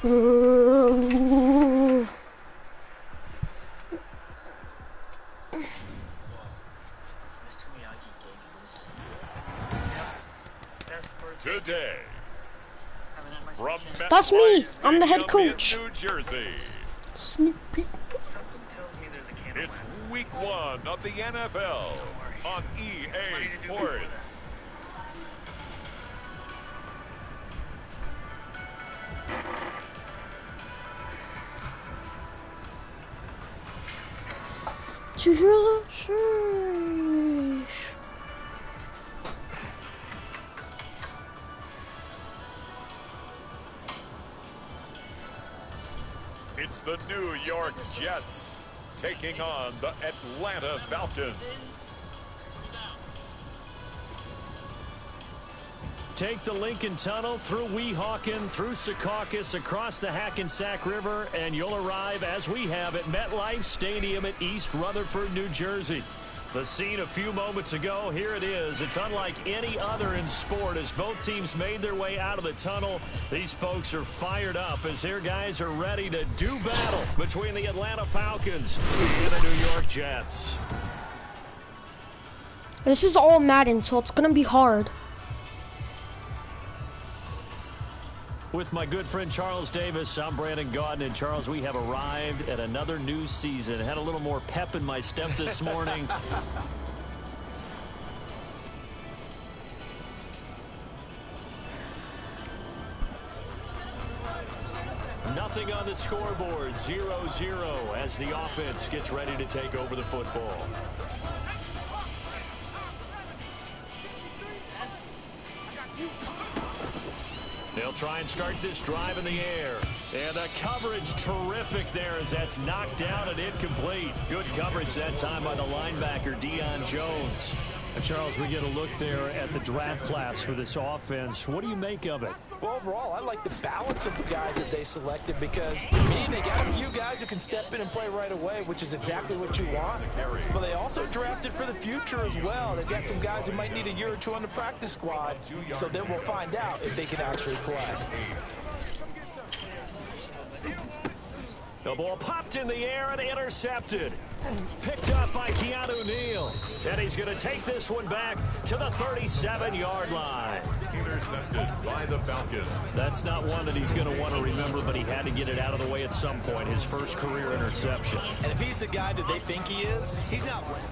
Today, from that's me. I'm the head coach. New Jersey. Snoopy. It's week 1 of the NFL on EA Sports. Did you hear that? Sheesh. It's the New York Jets taking on the Atlanta Falcons. Take the Lincoln Tunnel through Weehawken, through Secaucus, across the Hackensack River, and you'll arrive, as we have, at MetLife Stadium at East Rutherford, New Jersey. The scene a few moments ago, here it is. It's unlike any other in sport as both teams made their way out of the tunnel. These folks are fired up as their guys are ready to do battle between the Atlanta Falcons and the New York Jets. This is all Madden, so it's gonna be hard. With my good friend Charles Davis, I'm Brandon Gaudin. And Charles, we have arrived at another new season. Had a little more pep in my step this morning. Nothing on the scoreboard, 0-0 as the offense gets ready to take over the football. They'll try and start this drive in the air. And the coverage terrific there as that's knocked down and incomplete. Good coverage that time by the linebacker, Deion Jones. And Charles, we get a look there at the draft class for this offense. What do you make of it? Well, overall, I like the balance of the guys that they selected because, to me, they got a few guys who can step in and play right away, which is exactly what you want. But they also drafted for the future as well. They've got some guys who might need a year or two on the practice squad, so then we'll find out if they can actually play. The ball popped in the air and intercepted. Picked up by Keanu Neal. And he's going to take this one back to the 37-yard line. Intercepted by the Falcons. That's not one that he's going to want to remember, but he had to get it out of the way at some point. His first career interception. And if he's the guy that they think he is, he's not winning.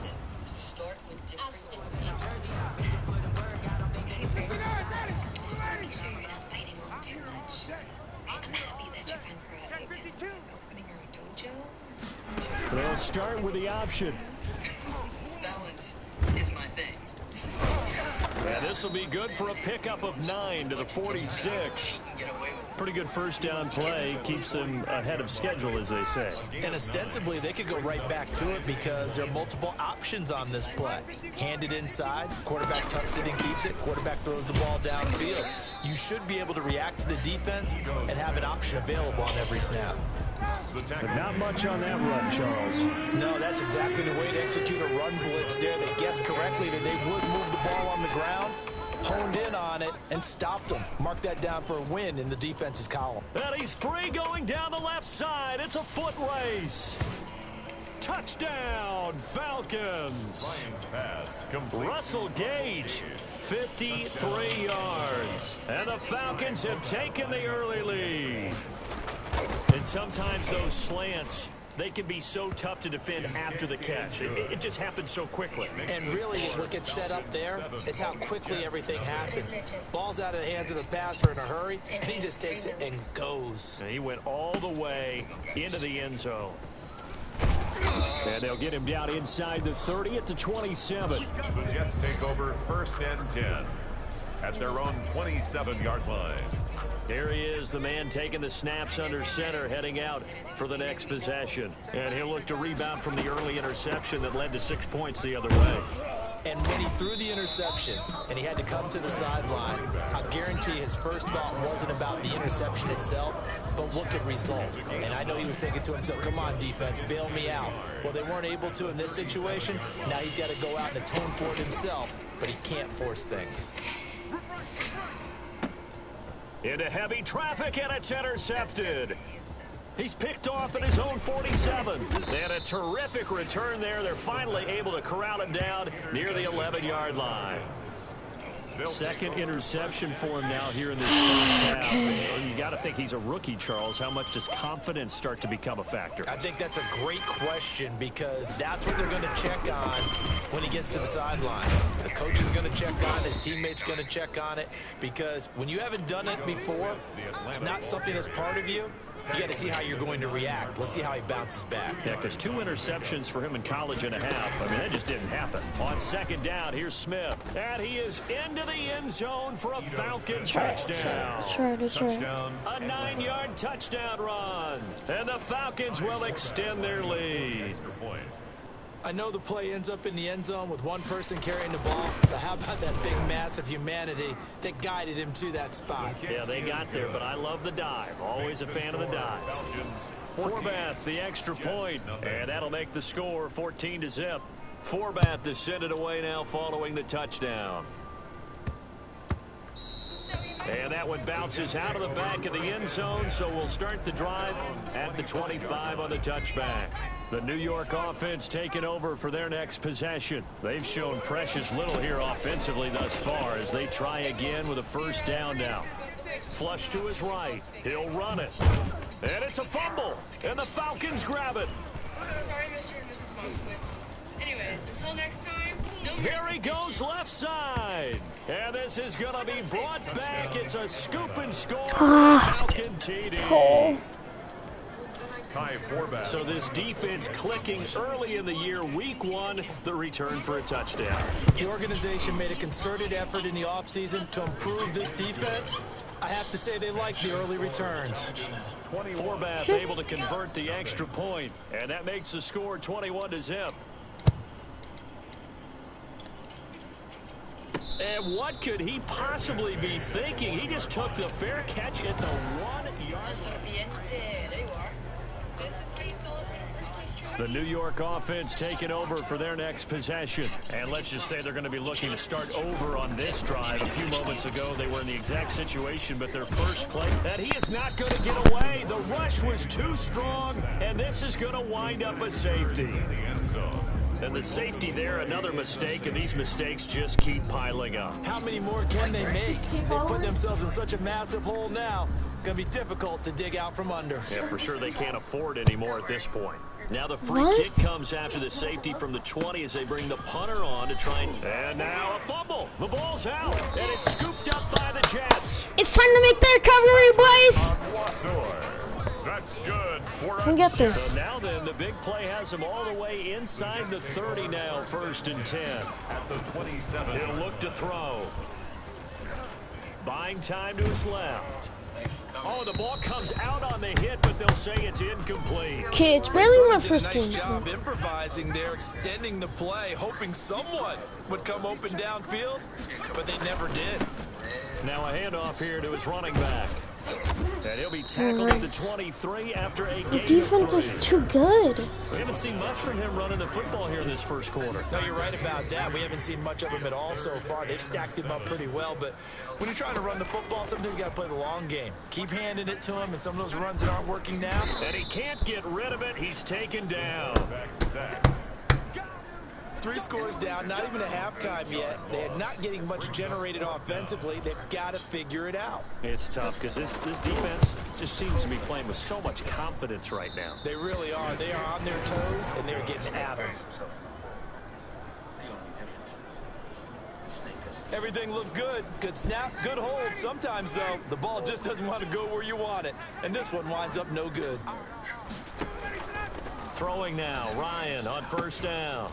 They'll start with the option. Balance is my thing. And this will be good for a pickup of 9 to the 46. Pretty good first down play. Keeps them ahead of schedule, as they say. And ostensibly, they could go right back to it because there are multiple options on this play. Hand it inside, quarterback tucks it and keeps it, quarterback throws the ball downfield. You should be able to react to the defense and have an option available on every snap. But not much on that run, Charles. No, that's exactly the way to execute a run blitz there. They guessed correctly that they would move the ball on the ground, honed in on it, and stopped them. Mark that down for a win in the defense's column. And he's free going down the left side. It's a foot race. Touchdown, Falcons. Pass complete. Russell Gage, 53 yards. And the Falcons have taken the early lead. And sometimes those slants, they can be so tough to defend after the catch. It just happens so quickly. And really what gets set up there is how quickly everything happens. Ball's out of the hands of the passer in a hurry, and he just takes it and goes. And he went all the way into the end zone. And they'll get him down inside the 30 at the 27. The Jets take over 1st and 10 at their own 27-yard line. Here he is, the man taking the snaps under center, heading out for the next possession. And he'll look to rebound from the early interception that led to 6 points the other way. And when he threw the interception and he had to come to the sideline, I guarantee his first thought wasn't about the interception itself, but what could result. And I know he was thinking to himself, come on, defense, bail me out. Well, they weren't able to in this situation. Now he's got to go out and atone for it himself, but he can't force things. Into heavy traffic, and it's intercepted. He's picked off at his own 47. And a terrific return there. They're finally able to corral him down near the 11-yard line. Second interception for him now here in this first half. You got to think he's a rookie, Charles. How much does confidence start to become a factor? I think that's a great question because that's what they're going to check on when he gets to the sidelines. The coach is going to check on it. His teammate's going to check on it because when you haven't done it before, it's not something that's part of you. You got to see how you're going to react. Let's see how he bounces back. Yeah, because 2 interceptions for him in college and a half. I mean, that just didn't happen. On second down, here's Smith. And he is into the end zone for a Falcon touchdown. Touchdown. A 9-yard touchdown run. And the Falcons will extend their lead. I know the play ends up in the end zone with one person carrying the ball, but how about that big mass of humanity that guided him to that spot? Yeah, they got there, but I love the dive. Always a fan of the dive. Forbath, the extra point, and that'll make the score 14-0. Forbath to send it away now following the touchdown. And that one bounces out of the back of the end zone, so we'll start the drive at the 25 on the touchback. The New York offense taking over for their next possession. They've shown precious little here offensively thus far as they try again with a first down now. Flush to his right. He'll run it. And it's a fumble. And the Falcons grab it. Sorry, Mr. and Mrs. Moskowitz. Anyways, until next time, no mercy. There he goes left side. And this is going to be brought back. It's a scoop and score. Falcon TD. So this defense clicking early in the year, week 1, the return for a touchdown. The organization made a concerted effort in the offseason to improve this defense. I have to say they like the early returns. Forbath able to convert the extra point, and that makes the score 21-0. And what could he possibly be thinking? He just took the fair catch at the 1-yard line. There you are. This is how you celebrate a first place trophy. The New York offense taking over for their next possession. And let's just say they're going to be looking to start over on this drive. A few moments ago, they were in the exact situation, but their first play, and he is not going to get away. The rush was too strong, and this is going to wind up a safety. And the safety there, another mistake, and these mistakes just keep piling up. How many more can they make? They put themselves in such a massive hole now. Going to be difficult to dig out from under. Yeah, for sure they can't afford anymore at this point. Now the free kick comes after the safety from the 20 as they bring the punter on to try and now a fumble. The ball's out, and it's scooped up by the Jets. It's time to make the recovery, boys. That's good. Come get this. So now then, the big play has him all the way inside the 30 now, 1st and 10. At the 27. He'll look to throw. Buying time to his left. Oh, the ball comes out on the hit, but they'll say it's incomplete. Okay, it's barely my first game. game. Nice job improvising there, extending the play, hoping someone would come open downfield, but they never did. Now a handoff here to his running back. And he'll be tackled at the 23 after a The gain defense of is 3. too good. We haven't seen much from him running the football here in this first quarter. No, you're right about that. We haven't seen much of him at all so far. They stacked him up pretty well, but when you're trying to run the football, sometimes you got to play the long game. Keep handing it to him, and some of those runs that aren't working now. And he can't get rid of it. He's taken down. 3 scores down, not even a halftime yet. They're not getting much generated offensively. They've got to figure it out. It's tough because this defense just seems to be playing with so much confidence right now. They really are. They are on their toes, and they're getting at them. Everything looked good. Good snap, good hold. Sometimes, though, the ball just doesn't want to go where you want it. And this one winds up no good. Throwing now, Ryan on first down.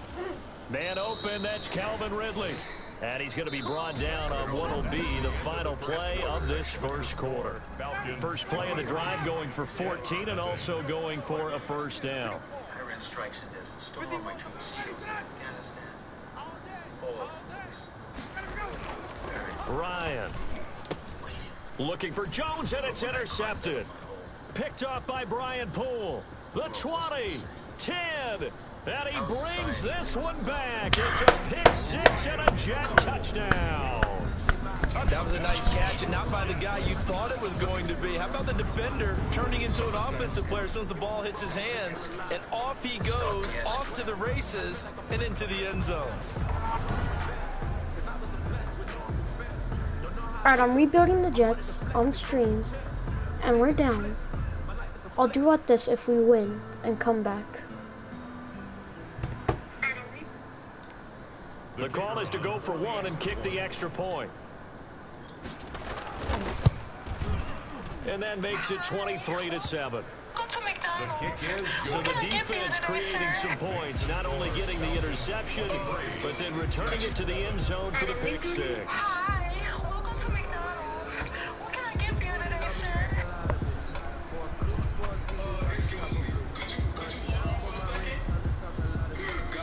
Man open, that's Calvin Ridley. And he's going to be brought down on what will be the final play of this first quarter. First play of the drive going for 14 and also going for a first down. I ran strikes in Desert Storm, my troop SEALs in Afghanistan. Ryan looking for Jones, and it's intercepted. Picked up by Brian Poole. The 20, 10, and he brings this one back. It's a pick 6 and a Jet touchdown. That was a nice catch, and not by the guy you thought it was going to be. How about the defender turning into an offensive player as soon as the ball hits his hands, and off he goes, off to the races, and into the end zone. Alright, I'm rebuilding the Jets on stream, and we're down. I'll do at this if we win and come back. The call is to go for one and kick the extra point. And that makes it 23-7. So the defense creating some points, not only getting the interception, but then returning it to the end zone for the pick six.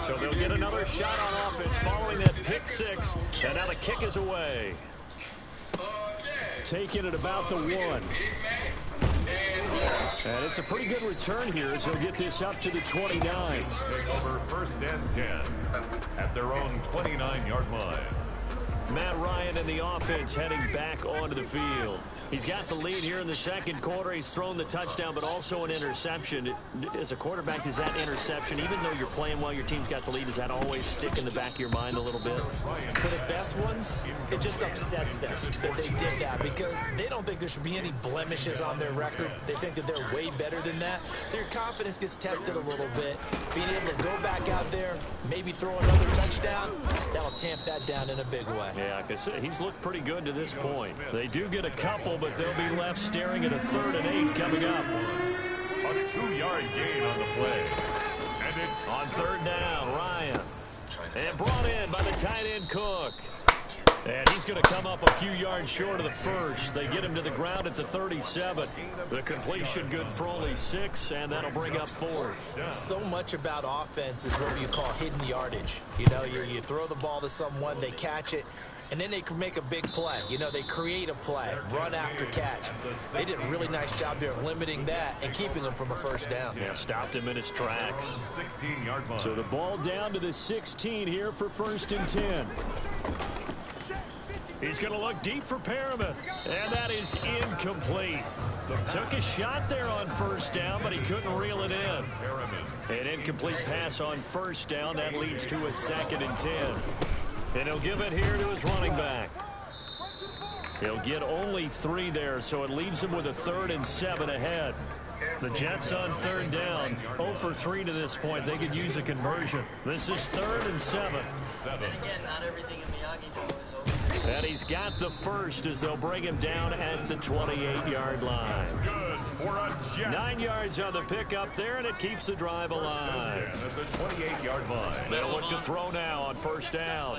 So they'll get another shot on offense following that pick six, and now the kick is away. Taking it about the 1. And it's a pretty good return here as they'll get this up to the 29. Over 1st and 10 at their own 29-yard line. Matt Ryan and the offense heading back onto the field. He's got the lead here in the second quarter. He's thrown the touchdown, but also an interception. As a quarterback, does that interception, even though you're playing well, your team's got the lead, does that always stick in the back of your mind a little bit? For the best ones, it just upsets them that they did that because they don't think there should be any blemishes on their record. They think that they're way better than that. So your confidence gets tested a little bit. Being able to go back out there, maybe throw another touchdown, that'll tamp that down in a big way. Yeah, because he's looked pretty good to this point. They do get a couple, but they'll be left staring at a 3rd and 8 coming up. A 2-yard gain on the play. And it's on 3rd down, Ryan. And brought in by the tight end Cook. And he's going to come up a few yards short of the first. They get him to the ground at the 37. The completion good for only 6, and that'll bring up 4th. So much about offense is what you call hidden yardage. You know, you throw the ball to someone, they catch it, and then they can make a big play. You know, they create a play, run after catch. They did a really nice job there of limiting that and keeping him from a 1st down. Yeah, stopped him in his tracks. 16-yard line. So the ball down to the 16 here for 1st and 10. He's going to look deep for Perriman, and that is incomplete. Took a shot there on 1st down, but he couldn't reel it in. An incomplete pass on 1st down. That leads to a 2nd and 10. And he'll give it here to his running back. He'll get only 3 there, so it leaves him with a 3rd and 7 ahead. The Jets on 3rd down, 0 for 3 to this point. They could use a conversion. This is 3rd and 7. And he's got the first as they'll bring him down at the 28-yard line. 9 yards on the pickup there, and it keeps the drive alive. At the 28-yard line. They'll look to throw now on 1st down.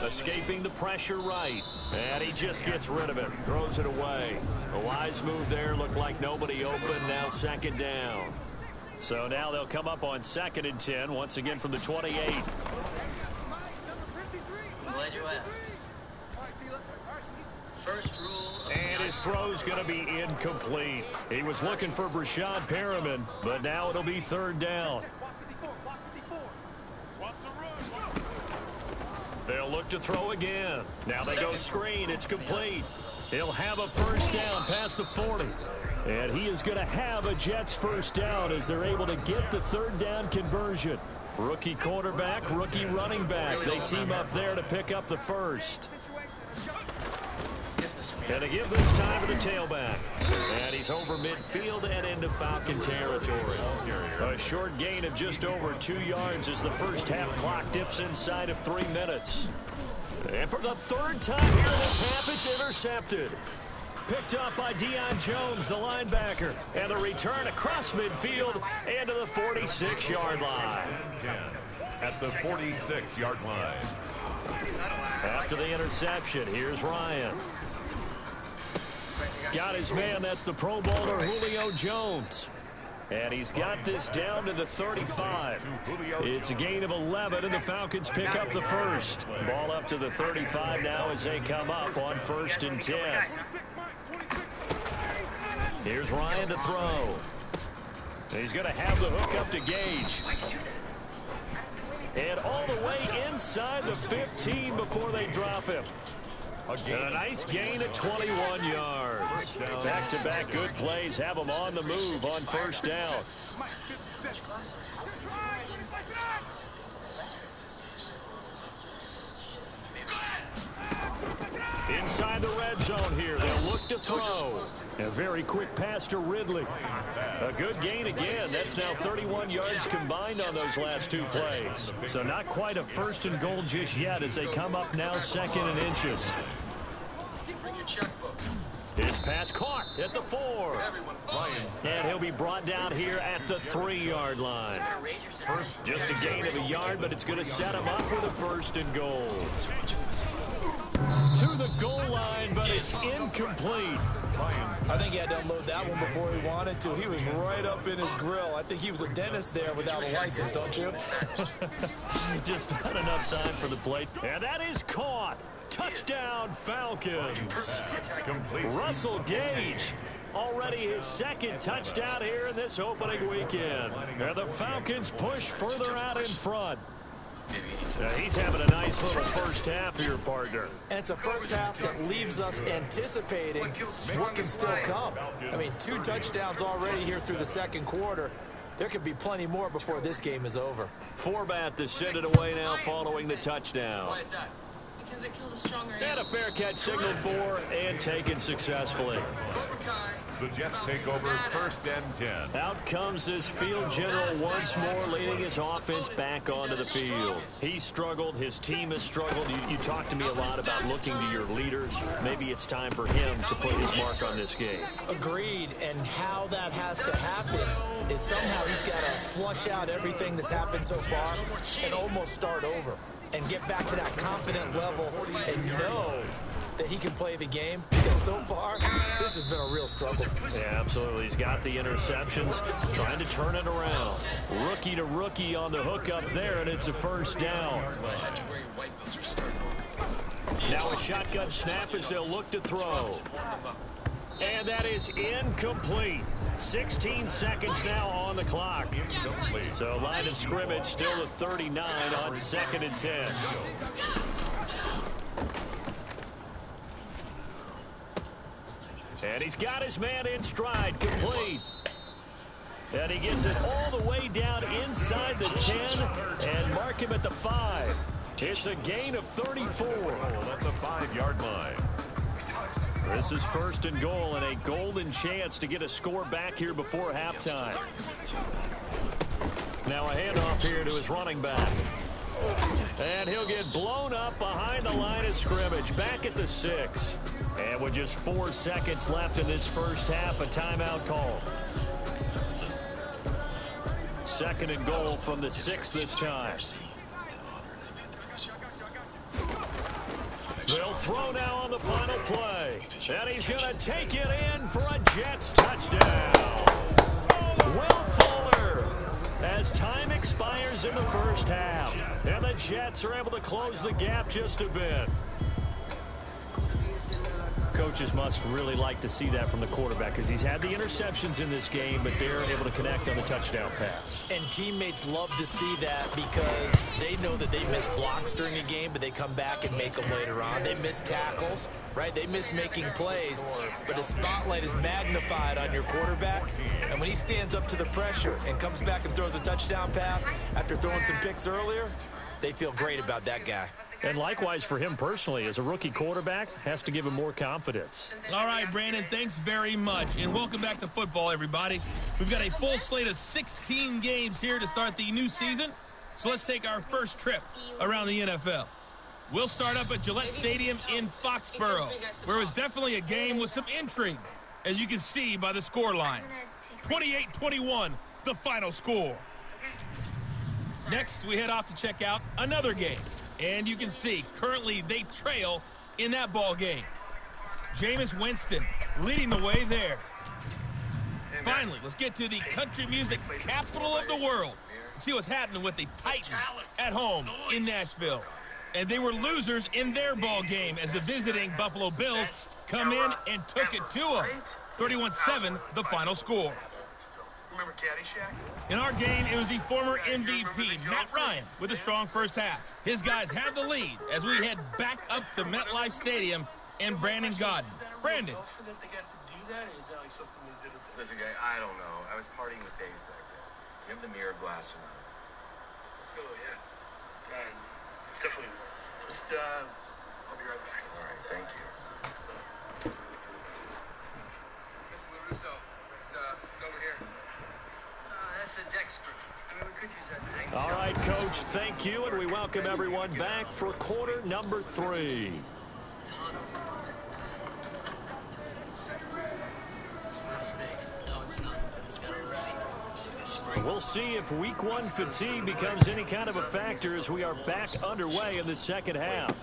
Escaping the pressure right. And he just gets rid of it. Throws it away. A wise move there. Looked like nobody open. Now 2nd down. So now they'll come up on 2nd and 10. Once again from the 28. Glad you asked. First rule. And his throw's going to be incomplete. He was looking for Brashad Perriman, but now it'll be 3rd down. They'll look to throw again. Now they go screen. It's complete. He'll have a 1st down past the 40. And he is going to have a Jets 1st down as they're able to get the 3rd down conversion. Rookie quarterback, rookie running back. They team up there to pick up the first. And to give this time to the tailback. And he's over midfield and into Falcon territory. A short gain of just over 2 yards as the first half clock dips inside of 3 minutes. And for the 3rd time here in this half, it's intercepted. Picked up by Deion Jones, the linebacker. And the return across midfield and to the 46-yard line. At the 46-yard line. After the interception, here's Ryan. Got his man, that's the Pro Bowler Julio Jones. And he's got this down to the 35. It's a gain of 11, and the Falcons pick up the first. Ball up to the 35 now as they come up on 1st and 10. Here's Ryan to throw. He's going to have the hook up to Gage. And all the way inside the 15 before they drop him. And a nice gain of 21 yards. Back-to-back good plays have them on the move on first down. Inside the red zone here, they'll look to throw. A very quick pass to Ridley. A good gain again. That's now 31 yards combined on those last two plays. So not quite a first and goal just yet as they come up now second and inches. His pass caught at the 4. And he'll be brought down here at the 3-yard line. Just a gain of a yard, but it's going to set him up with a first and goal. To the goal line, but it's incomplete. I think he had to unload that one before he wanted to. He was right up in his grill. I think he was a dentist there without a license, don't you? Just not enough time for the play. And that is caught. Touchdown, Falcons. Russell Gage, already his second touchdown here in this opening weekend. And the Falcons push further out in front. He's having a nice little first half here, partner. And it's a first half that leaves us anticipating what can still come. I mean, 2 touchdowns already here through the second quarter. There could be plenty more before this game is over. Forbat to send it away now following the touchdown. Why is that? Because it killed a stronger And a fair catch signaled for and taken successfully. The Jets take over first and 10. Out comes this field general once more, leading his offense back onto the field. He struggled. His team has struggled. You talked to me a lot about looking to your leaders. Maybe it's time for him to put his mark on this game. Agreed. And how that has to happen is somehow he's got to flush out everything that's happened so far and almost start over and get back to that confident level and know that he can play the game, because so far this has been a real struggle. Yeah, absolutely. He's got the interceptions, trying to turn it around. Rookie to rookie on the hook up there, and it's a first down. Now a shotgun snap as they'll look to throw. And that is incomplete. 16 seconds now on the clock. So line of scrimmage still at 39 on 2nd and 10. And he's got his man in stride, complete. And he gets it all the way down inside the 10 and mark him at the 5. It's a gain of 34 at the 5-yard line. This is first and goal and a golden chance to get a score back here before halftime. Now a handoff here to his running back. And he'll get blown up behind the line of scrimmage, back at the 6. And with just 4 seconds left in this first half, a timeout call. 2nd and goal from the 6 this time. They'll throw now on the final play. And he's going to take it in for a Jets touchdown. Will Fuller, as time expires in the first half. And the Jets are able to close the gap just a bit. Coaches must really like to see that from the quarterback, because he's had the interceptions in this game, but they're able to connect on the touchdown pass. And teammates love to see that, because they know that they miss blocks during a game, but they come back and make them later on. They miss tackles, right? They miss making plays, but the spotlight is magnified on your quarterback. And when he stands up to the pressure and comes back and throws a touchdown pass after throwing some picks earlier, they feel great about that guy. And likewise for him personally, as a rookie quarterback, has to give him more confidence. All right, Brandon, thanks very much. And welcome back to football, everybody. We've got a full slate of 16 games here to start the new season. So let's take our first trip around the NFL. We'll start up at Gillette Stadium in Foxborough, where it was definitely a game with some intrigue, as you can see by the scoreline. 28-21, the final score. Next, we head off to check out another game. And you can see, currently, they trail in that ball game. Jameis Winston leading the way there. Finally, let's get to the country music capital of the world. See what's happening with the Titans at home in Nashville. And they were losers in their ball game as the visiting Buffalo Bills come in and took it to them. 31-7, the final score. Remember Caddyshack? In our game, it was the former MVP, Matt Ryan, with a strong first half. His guys have the lead as we head back up to MetLife Stadium and Brandon Godden. Brandon. For that they got to do that, or is that like something they did with the... Listen, guy, I don't know. I was partying with Days back then. You have the mirror glass or not? Oh, yeah. Definitely. Just, I'll be right back. All right, thank you. Mr. LaRusso, it's over here. That's a Dexter. I mean, we could use that thing. All right, Coach, thank you, and we welcome everyone back for quarter number 3. It's not as big. No, it's not. It's got a receiver. We'll see if week 1 fatigue becomes any kind of a factor as we are back underway in the second half.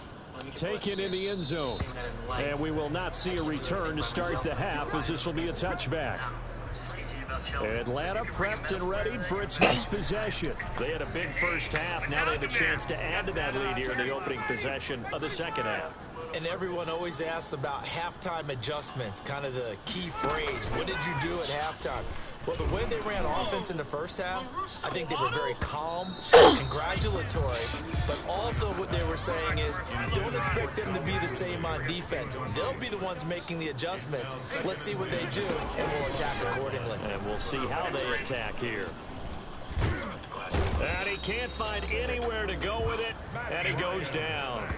Taken in the end zone. And we will not see a return to start the half, as this will be a touchback. Atlanta prepped and readied for its next possession. They had a big first half. Now they have a chance to add to that lead here in the opening possession of the second half. And everyone always asks about halftime adjustments, kind of the key phrase. What did you do at halftime? Well, the way they ran offense in the first half, I think they were very calm, congratulatory, but also what they were saying is don't expect them to be the same on defense. They'll be the ones making the adjustments. Let's see what they do, and we'll attack accordingly. And we'll see how they attack here. And he can't find anywhere to go with it, and he goes down.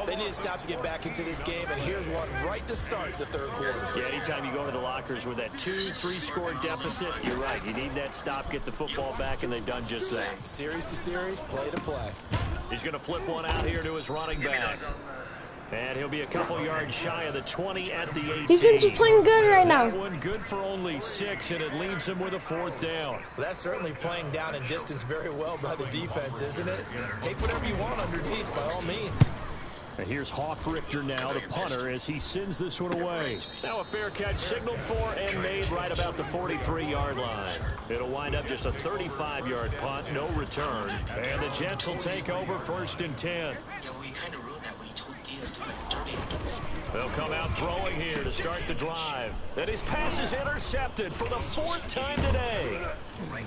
They need to stop to get back into this game, and here's one right to start the third quarter. Yeah, anytime you go to the lockers with that 2-3 score deficit, you're right. You need that stop, get the football back, and they've done just that. Series to series, play to play. He's going to flip one out here to his running back. And he'll be a couple yards shy of the 20 at the 18. Defense is playing good right now. That one good for only 6, and it leaves him with a 4th down. Well, that's certainly playing down in distance very well by the defense, isn't it? Take whatever you want underneath, by all means. And here's Hoffrichter now, the punter, as he sends this one away. Now a fair catch signaled for and made right about the 43-yard line. It'll wind up just a 35-yard punt, no return. And the Jets will take over 1st and 10. Yeah, well, you kind of ruined that when you told Diaz to put dirty hands. They'll come out throwing here to start the drive. And his pass is intercepted for the 4th time today.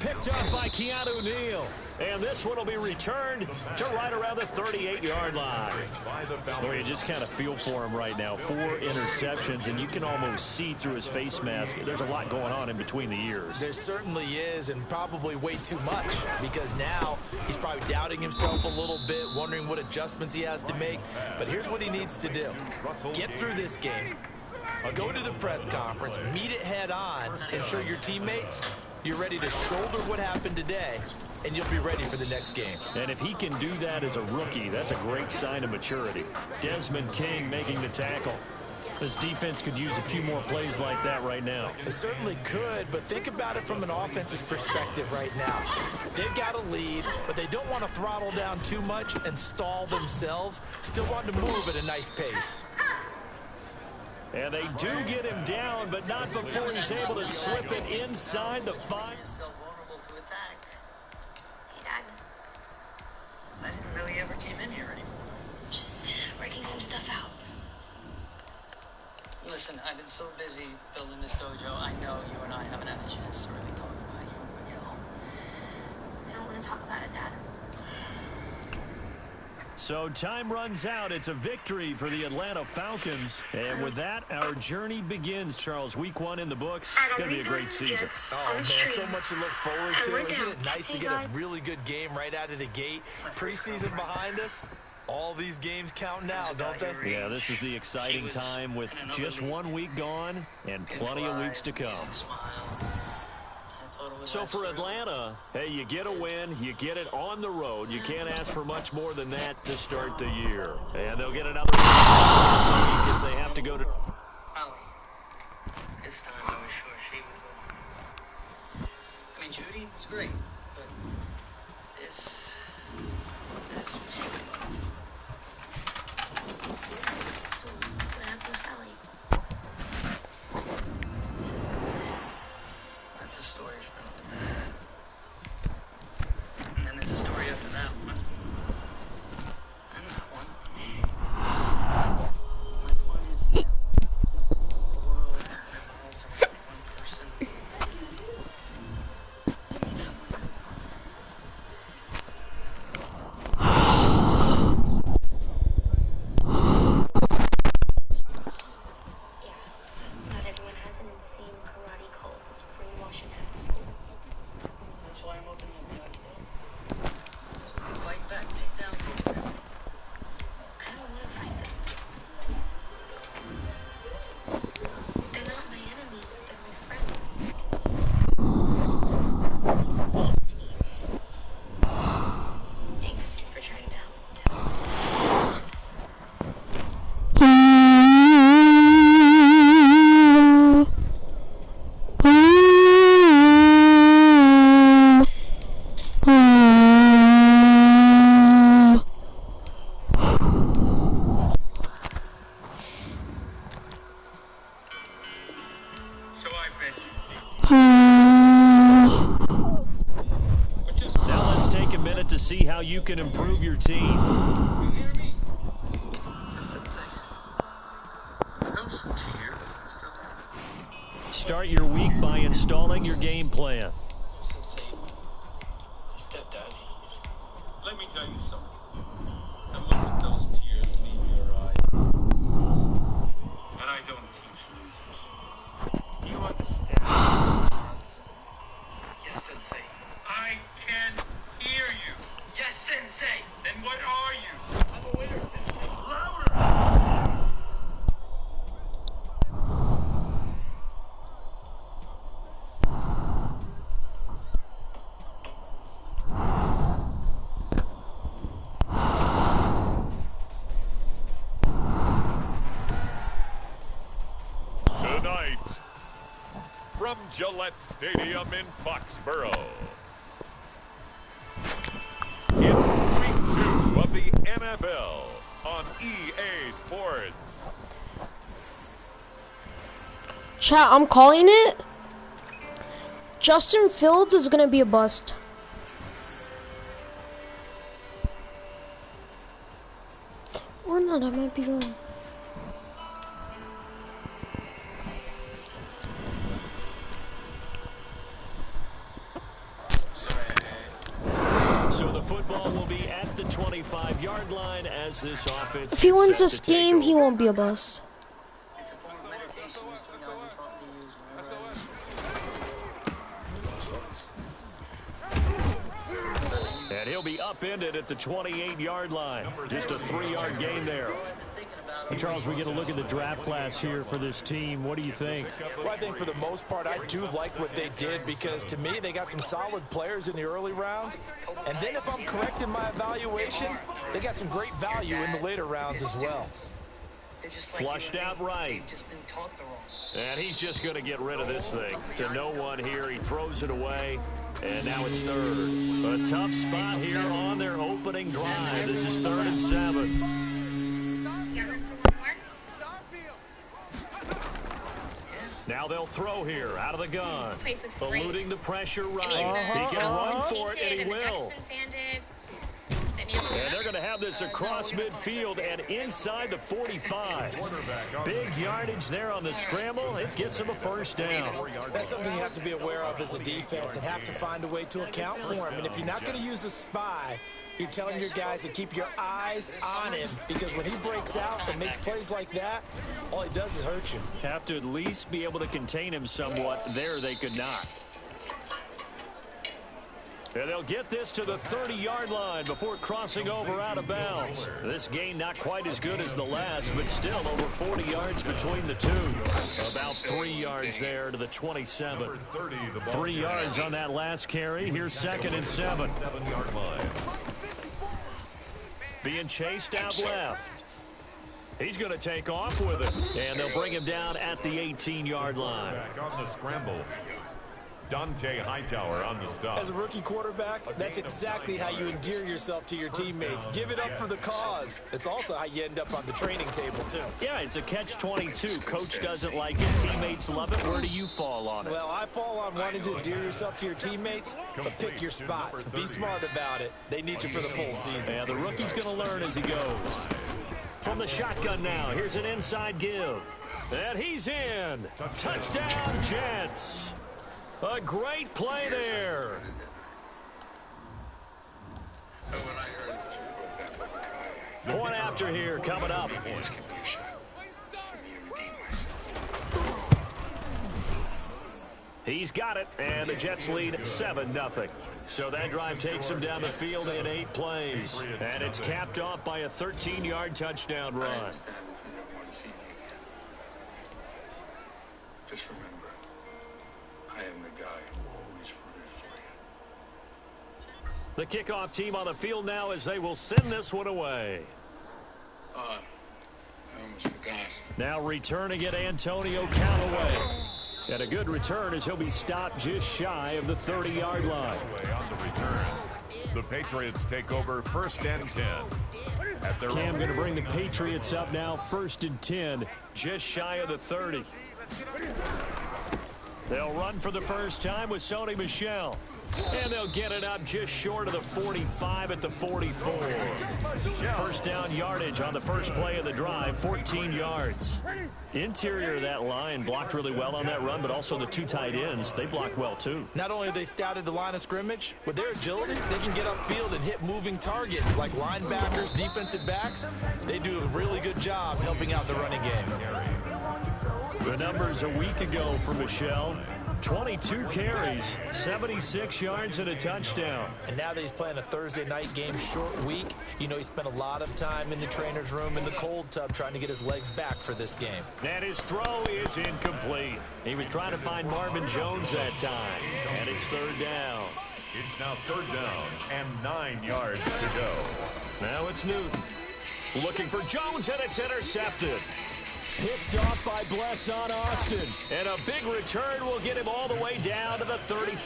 Picked up by Keanu Neal. And this one will be returned to right around the 38-yard line. Well, you just kind of feel for him right now. 4 interceptions, and you can almost see through his face mask. There's a lot going on in between the ears. There certainly is, and probably way too much, because now he's probably doubting himself a little bit, wondering what adjustments he has to make. But here's what he needs to do. Get through this game, go to the press conference, meet it head on, and show your teammates you're ready to shoulder what happened today, and you'll be ready for the next game. And if he can do that as a rookie, that's a great sign of maturity. Desmond King making the tackle. This defense could use a few more plays like that right now. It certainly could, but think about it from an offense's perspective right now. They've got a lead, but they don't want to throttle down too much and stall themselves. Still want to move at a nice pace. And they do get him down, but not before he's able to slip it inside the 5. So vulnerable to attack. Hey, Dad. I didn't know you ever came in here anymore. Just working some stuff out. Listen, I've been so busy building this dojo, I know you and I haven't had a chance to really talk about you and Miguel. I don't want to talk about it, Dad. So time runs out. It's a victory for the Atlanta Falcons. And with that, our journey begins, Charles. Week 1 in the books. It's going to be a great season. Oh, man, so much to look forward to. Isn't it nice to get a really good game right out of the gate? Preseason behind us. All these games count now, don't they? Yeah, this is the exciting time with just 1 week gone and plenty of weeks to come. So for Atlanta, hey, you get a win, you get it on the road. You can't ask for much more than that to start the year. And they'll get another next week as they have to go to... Holly, this time I was sure she was over. I mean, Judy was great, but this was... What happened with Ellie? That's a story for another day. And then there's a story after that one. And that one. My point is that the world revolves around one person. You meet someone. can improve your team. You hear me? Those tears still there. Start your week by installing your game plan. Stepdad, let me tell you something. And look at those tears leave your eyes. And I don't teach losers. You understand? Yes, Sensei. I can hear you. Yes, Sensei. Then what are you? I'm a winner, Sensei. Louder! Tonight, from Gillette Stadium in Foxborough, it's Week 2 of the NFL on EA Sports. Chat, I'm calling it. Justin Fields is gonna be a bust. Or not, I might be wrong. So the football will be at the 25-yard line as this offense. If he gets wins set this to take game, he over. won't be a bust. It's a form of meditation. Mr. Now you taught me to use whenever And he'll be upended at the 28-yard line. Just a 3-yard gain there. And Charles, we get a look at the draft class here for this team. What do you think? Well, I think for the most part, I do like what they did because, to me, they got some solid players in the early rounds. And then if I'm correct in my evaluation, they got some great value in the later rounds as well. Flushed out right. And he's just going to get rid of this thing. To no one here. He throws it away. And now it's third. A tough spot here on their opening drive. This is 3rd and 7. Now they'll throw here out of the gun. Eluding the pressure right. He can run for it, and he will. And they're going to have this across midfield and inside the 45. Big yardage there on the scramble. It gets him a first down. That's something you have to be aware of as a defense and have to find a way to account for him. And if you're not going to use a spy, you're telling your guys to keep your eyes on him, because when he breaks out and makes plays like that, all he does is hurt you. Have to at least be able to contain him somewhat. There they could not. And they'll get this to the 30-yard line before crossing over out of bounds. This gain not quite as good as the last, but still over 40 yards between the two. About 3 yards there to the 27. 3 yards on that last carry. Here's 2nd and 7. 7-yard line. Being chased out left. He's going to take off with it. And they'll bring him down at the 18-yard line. Back on the scramble. Dante Hightower on the stop. As a rookie quarterback, that's exactly how you endear yourself to your teammates. Give it up for the cause. It's also how you end up on the training table, too. Yeah, it's a catch-22. Coach doesn't like it. Teammates love it. Where do you fall on it? Well, I fall on wanting to endear yourself to your teammates, but pick your spots. Be smart about it. They need you for the full season. Yeah, the rookie's going to learn as he goes. From the shotgun now, here's an inside give. And he's in. Touchdown, Jets. A great play there. Point after here coming up. He's got it, and the Jets lead 7-0. So that drive takes him down the field in 8 plays. And it's capped off by a 13-yard touchdown run. Just remember, I am the guy who always rooted for you. The kickoff team on the field now as they will send this one away. I almost forgot. Now returning it, Antonio Callaway. And a good return as he'll be stopped just shy of the 30-yard line. On the return, the Patriots take over 1st and 10. Cam going to bring the Patriots up now, 1st and 10, just shy of the 30. They'll run for the first time with Sony Michel. And they'll get it up just short of the 45 at the 44. First down yardage on the first play of the drive, 14 yards. Interior of that line blocked really well on that run, but also the two tight ends, they blocked well too. Not only have they scouted the line of scrimmage, with their agility, they can get upfield and hit moving targets like linebackers, defensive backs. They do a really good job helping out the running game. The numbers a week ago for Michelle. 22 carries, 76 yards and a touchdown. And now that he's playing a Thursday night game, short week, you know he spent a lot of time in the trainer's room in the cold tub trying to get his legs back for this game. And his throw is incomplete. He was trying to find Marvin Jones that time. And it's third down. It's now third down and 9 yards to go. Now it's Newton. Looking for Jones, and it's intercepted. Picked off by Bless on Austin. And a big return will get him all the way down to the 35.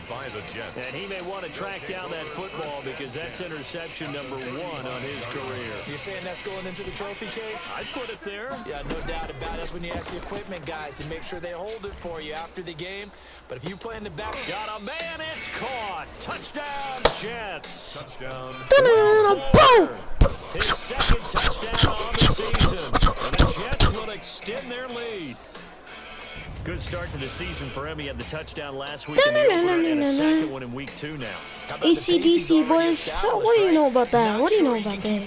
By the Jets. And he may want to track down that football because that's interception number 1 on his career. You're saying that's going into the trophy case? I'd put it there. Yeah, no doubt about it. That's when you ask the equipment guys to make sure they hold it for you after the game. But if you play in the back... Got a man, it's caught. Touchdown, Jets. Touchdown. His second touchdown on the season. And the Jets will extend their lead. Good start to the season for him. He had the touchdown last week in the opener and a second one in week 2 now. ACDC, boys. What do you know about that? What do you know about that?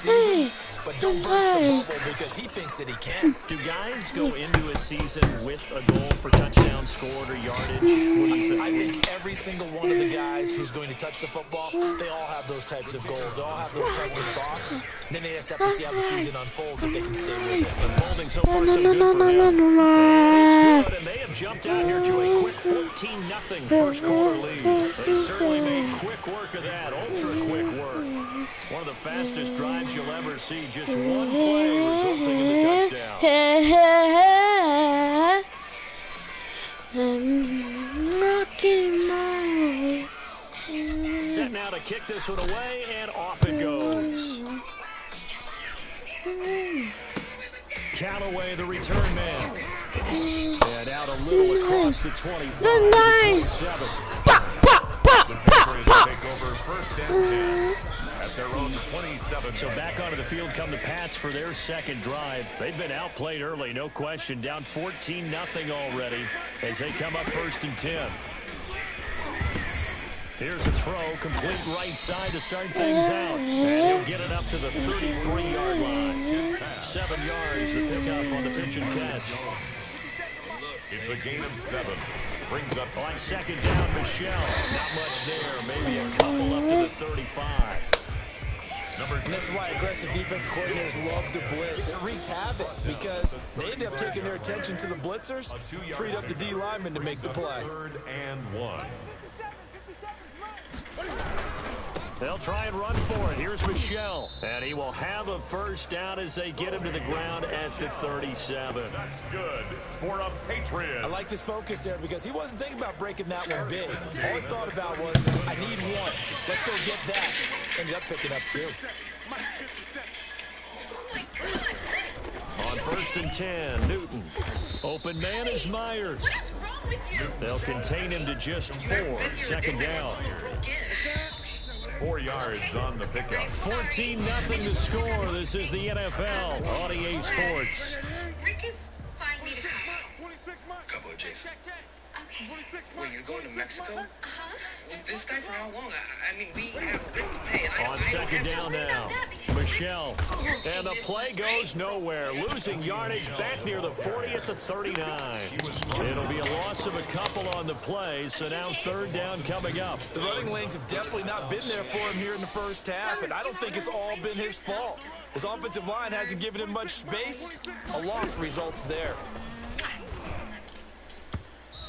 Hey, but don't burst the bubble because he thinks that he can. Do guys go into a season with a goal for touchdowns scored or yardage? What do you think? I think every single one of the guys who's going to touch the football, they all have those types of goals. They all have those types of thoughts. And then they just have to see how the season unfolds if they can stay with it. Unfolding so far so good for him. And it's good, and they have jumped out here to a quick 14-0 first quarter lead. They certainly made quick work of that, ultra quick work. One of the fastest drives you'll ever see. Just one play resulting in the touchdown. Set now to kick this one away, and off it goes. Callaway, the return man. And out a little across the 25 to 27. Take over first and 10 at their own 27. So back onto the field come the Pats for their second drive. They've been outplayed early, no question. Down 14-0 already as they come up first and 10. Here's a throw, complete right side to start things out. And he'll get it up to the 33-yard line. 7 yards to pick up on the pitch and catch. It's a gain of 7. Brings up on second down, Michelle. Not much there. Maybe a couple up to the 35. And this is why aggressive defensive coordinators love to blitz. It wreaks havoc because they end up taking their attention to the blitzers, freed up the D lineman to make the play. 3rd and 1. They'll try and run for it. Here's Michelle. And he will have a first down as they get him to the ground at the 37. That's good for a Patriot. I like this focus there because he wasn't thinking about breaking that one big. All he thought about was, I need one. Let's go get that. Ended up picking up 2. On first and 10, Newton. Open man is Myers. They'll contain him to just 4. Second down. 4 yards on the pickup. 14-0 to score. This is the NFL on EA Sports. Couple of Jason. Okay. Wait, you're going to Mexico? With this guy for how long? I mean, we have rent to pay. On second down now, Michelle. And the play goes nowhere. Losing yardage back near the 40 at the 39. It'll be a loss of a couple on the play, so now third down coming up. The running lanes have definitely not been there for him here in the first half, and I don't think it's all been his fault. His offensive line hasn't given him much space. A loss results there.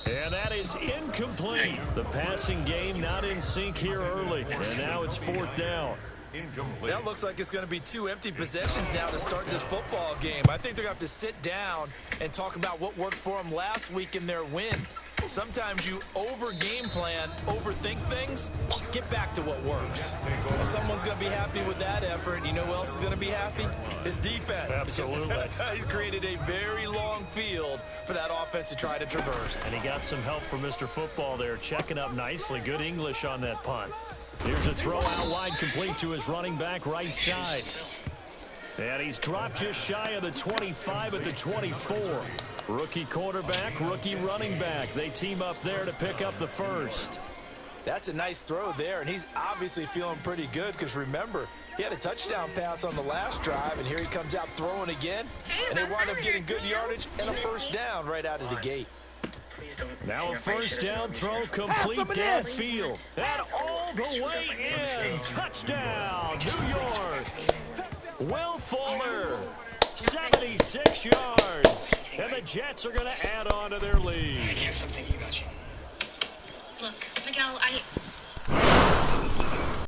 And that is incomplete. The passing game not in sync here early. And now it's 4th down. Incomplete. That looks like it's going to be 2 empty possessions now to start this football game. I think they're going to have to sit down and talk about what worked for them last week in their win. Sometimes you over-game plan, overthink things. Get back to what works. If someone's going to be happy with that effort, you know who else is going to be happy? His defense. Absolutely. He's created a very long field for that offense to try to traverse. And he got some help from Mr. Football there, checking up nicely. Good English on that punt. Here's a throw out wide, complete to his running back right side. And he's dropped just shy of the 25 at the 24. Rookie quarterback, rookie running back. They team up there to pick up the first. That's a nice throw there, and he's obviously feeling pretty good because, remember, he had a touchdown pass on the last drive, and here he comes out throwing again, and they wind up getting good yardage and a first down right out of the gate. Now a first down throw complete downfield. And all the way in. Touchdown, New York. Will Fuller, 76 yards. And the Jets are going to add on to their lead. Look, Miguel,